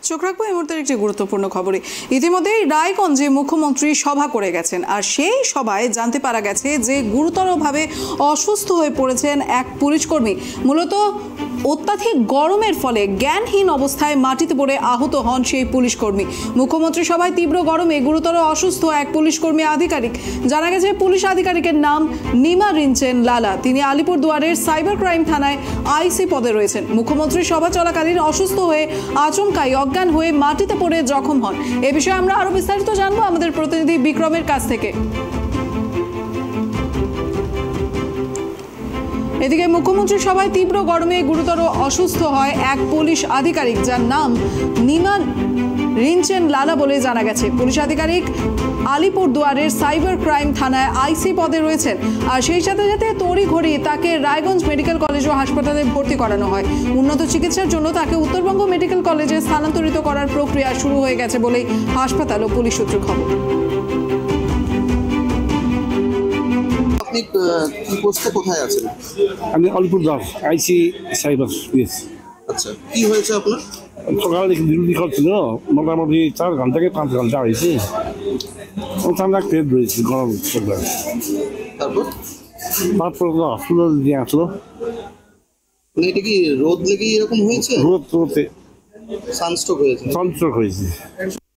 চোখ রাখবো এই মুহূর্তের একটি গুরুত্বপূর্ণ খবরে। ইতিমধ্যেই রায়গঞ্জে মুখ্যমন্ত্রী সভা করে গেছেন, আর সেই সভায় জানতে পারা গেছে যে গুরুতরভাবে অসুস্থ হয়ে পড়েছেন এক পুলিশকর্মী। মূলত অত্যাধিক গরমের ফলে জ্ঞানহীন অবস্থায় মাটিতে পড়ে আহত হন সেই পুলিশকর্মী। মুখ্যমন্ত্রী সভায় তীব্র গরমে গুরুতর অসুস্থ এক পুলিশকর্মী আধিকারিক। জানা গেছে পুলিশ আধিকারিকের নাম নিমা রিঞ্চেন লালা। তিনি আলিপুরদুয়ারের সাইবার ক্রাইম থানায় আইসি পদে রয়েছেন। মুখ্যমন্ত্রী সভা চলাকালীন অসুস্থ হয়ে আচমকাই অজ্ঞান হয়ে মাটিতে পড়ে জখম হন। এ বিষয়ে আমরা আরো বিস্তারিত জানবো আমাদের প্রতিনিধি বিক্রমের কাছ থেকে। এদিকে মুখ্যমন্ত্রী সভায় তীব্র গরমে গুরুতর অসুস্থ হয় এক পুলিশ আধিকারিক, যার নাম নিমা রিঞ্চেন লালা বলে জানা গেছে। পুলিশ আধিকারিক আলিপুরদুয়ারের সাইবার ক্রাইম থানায় আইসি পদে রয়েছেন, আর সেই সাথে সাথে তড়িঘড়ি তাকে রায়গঞ্জ মেডিকেল কলেজ ও হাসপাতালে ভর্তি করানো হয়। উন্নত চিকিৎসার জন্য তাকে উত্তরবঙ্গ মেডিকেল কলেজে স্থানান্তরিত করার প্রক্রিয়া শুরু হয়ে গেছে বলেই হাসপাতাল ও পুলিশ সূত্রে খবর। আপনি কি পোস্টে কোথায় আছেন? আমি আলিপুরদুয়ার আইসি সাইবার স্পেস। আচ্ছা, কি হয়েছে আপনার? সকালে ডিউটি করছিল, মোটামুটি 4 ঘন্টা থেকে 5 ঘন্টা হয়েছে। ঠান্ডা পেট রয়েছে, গরম সকাল। তারপর হসপিটাল দিয়ে আসলো। মানে এটা কি রোদ লেগেই এরকম হয়েছে? রোদে সানস্ট্রোক হয়েছে? সানস্ট্রোক হয়েছে।